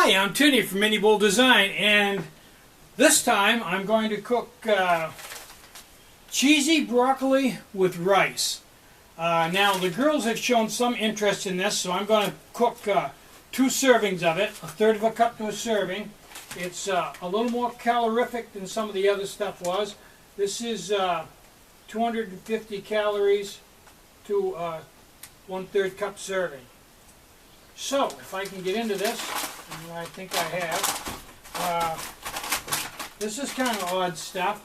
Hi, I'm Tinny from minibulldesign, and this time I'm going to cook cheesy broccoli with rice. Now the girls have shown some interest in this, so I'm going to cook 2 servings of it, a third of a cup to a serving. It's a little more calorific than some of the other stuff was. This is 250 calories to 1/3 cup serving. So, if I can get into this, and I think I have, this is kind of odd stuff.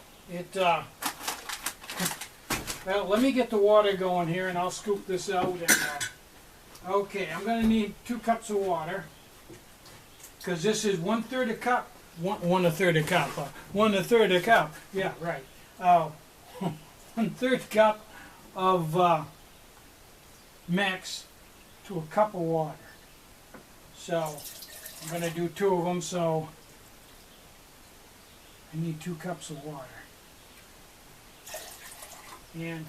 Well, let me get the water going here and I'll scoop this out. And, okay, I'm going to need 2 cups of water, because this is 1/3 a cup, 1/3 a cup, 1/3 a cup, yeah, right, 1/3 cup of mix to a cup of water. So I'm going to do 2 of them, so I need 2 cups of water. And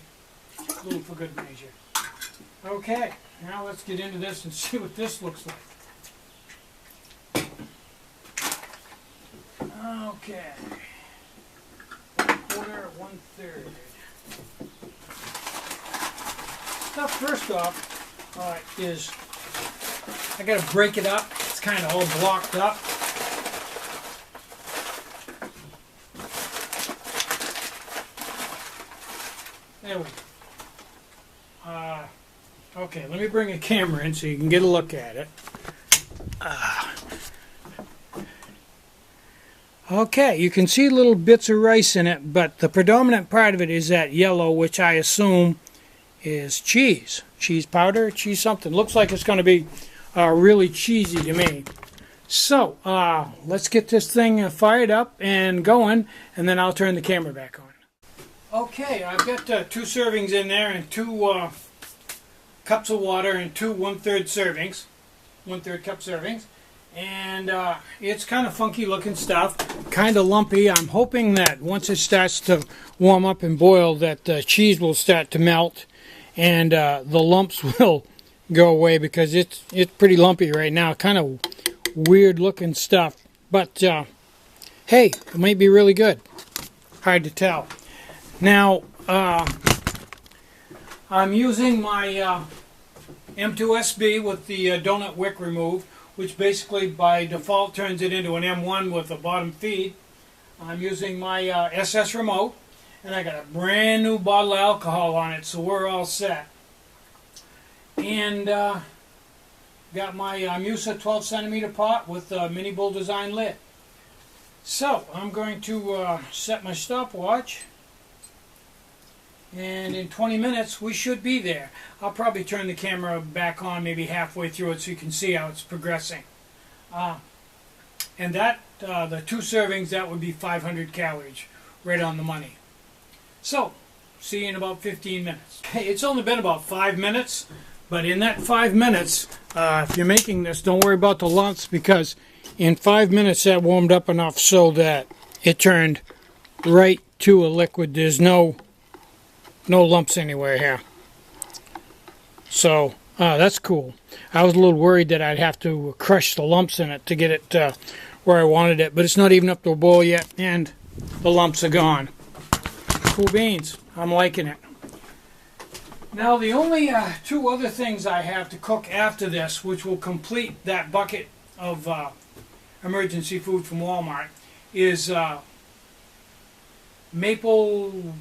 a little for good measure. Okay, now let's get into this and see what this looks like. Okay. 1/4, 1/3. Now first off is I got to break it up. It's kind of all blocked up. There we go. Okay, let me bring a camera in so you can get a look at it. Okay, you can see little bits of rice in it, but the predominant part of it is that yellow, which I assume is cheese. Cheese powder, cheese something. Looks like it's going to be really cheesy to me. So, let's get this thing fired up and going, and then I'll turn the camera back on. Okay, I've got 2 servings in there and 2 cups of water and 2 1/3 servings, 1/3 cup servings. And it's kind of funky looking stuff, kind of lumpy. I'm hoping that once it starts to warm up and boil that the cheese will start to melt and the lumps will go away, because it's pretty lumpy right now. Kind of weird looking stuff, but hey, it might be really good. Hard to tell. Now I'm using my M2SB with the donut wick removed, which basically by default turns it into an M1 with a bottom feed. I'm using my SS remote, and I got a brand new bottle of alcohol on it, so we're all set. And got my Musa 12 centimeter pot with a minibulldesign lid. So I'm going to set my stopwatch, and in 20 minutes we should be there. I'll probably turn the camera back on maybe halfway through it so you can see how it's progressing. And that, the 2 servings, that would be 500 calories, right on the money. So, see you in about 15 minutes. Hey, it's only been about 5 minutes, but in that 5 minutes, if you're making this, don't worry about the lumps, because in 5 minutes that warmed up enough so that it turned right to a liquid. There's no lumps anywhere here. So that's cool. I was a little worried that I'd have to crush the lumps in it to get it where I wanted it, but it's not even up to a boil yet, and the lumps are gone. Cool beans. I'm liking it. Now the only 2 other things I have to cook after this, which will complete that bucket of emergency food from Walmart, is maple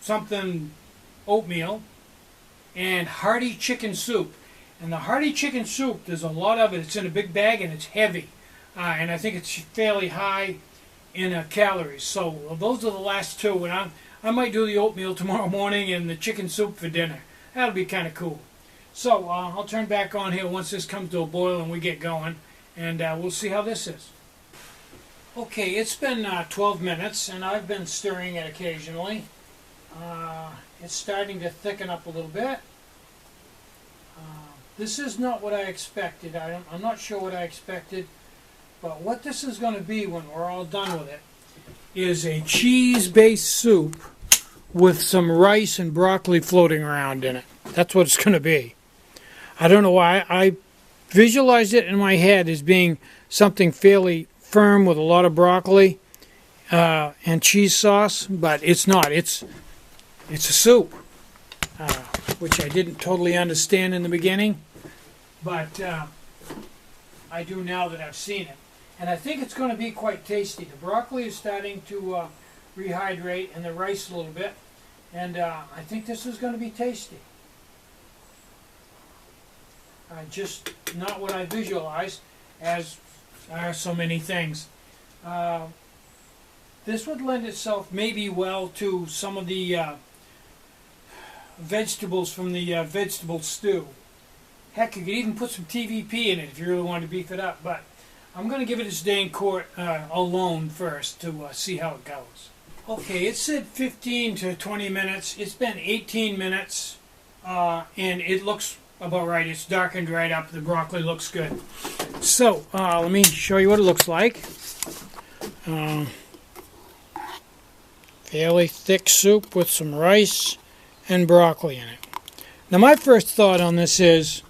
something oatmeal and hearty chicken soup. And the hearty chicken soup, there's a lot of it. It's in a big bag and it's heavy, and I think it's fairly high in calories. So those are the last 2, and I might do the oatmeal tomorrow morning and the chicken soup for dinner. That'll be kind of cool. So I'll turn back on here once this comes to a boil and we get going, and we'll see how this is. Okay, it's been 12 minutes and I've been stirring it occasionally. It's starting to thicken up a little bit. This is not what I expected. I'm not sure what I expected, but what this is going to be when we're all done with it is a cheese-based soup with some rice and broccoli floating around in it. That's what it's going to be. I don't know why. I visualized it in my head as being something fairly firm with a lot of broccoli and cheese sauce, but it's not. It's a soup, which I didn't totally understand in the beginning, but I do now that I've seen it. And I think it's going to be quite tasty. The broccoli is starting to rehydrate, and the rice a little bit, and I think this is going to be tasty. Just not what I visualized, as are so many things. This would lend itself maybe well to some of the vegetables from the vegetable stew. Heck, you could even put some TVP in it if you really wanted to beef it up, but I'm going to give it its day in court alone first to see how it goes. Okay, it said 15 to 20 minutes. It's been 18 minutes, and it looks about right. It's darkened right up. The broccoli looks good. So, let me show you what it looks like. Fairly thick soup with some rice and broccoli in it. Now, my first thought on this is,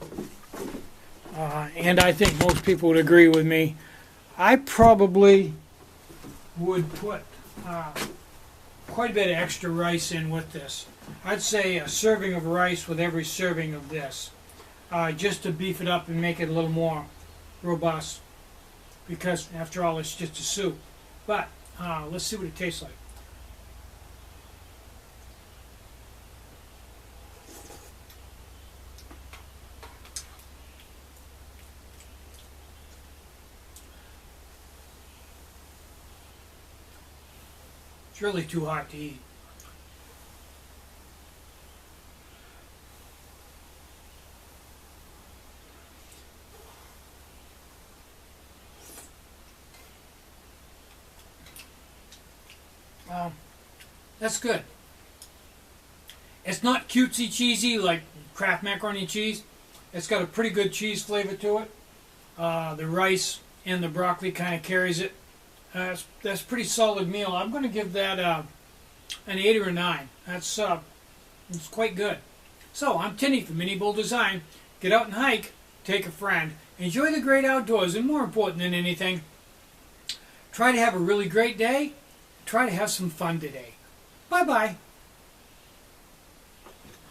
and I think most people would agree with me, I probably would put quite a bit of extra rice in with this. I'd say a serving of rice with every serving of this, just to beef it up and make it a little more robust, because after all it's just a soup. But let's see what it tastes like. It's really too hot to eat. That's good. It's not cutesy cheesy like Kraft macaroni and cheese. It's got a pretty good cheese flavor to it. The rice and the broccoli kind of carries it. That's a pretty solid meal. I'm going to give that an 8 or a 9. It's quite good. So, I'm Tinny from minibulldesign. Get out and hike, take a friend, enjoy the great outdoors, and more important than anything, try to have a really great day. Try to have some fun today. Bye-bye.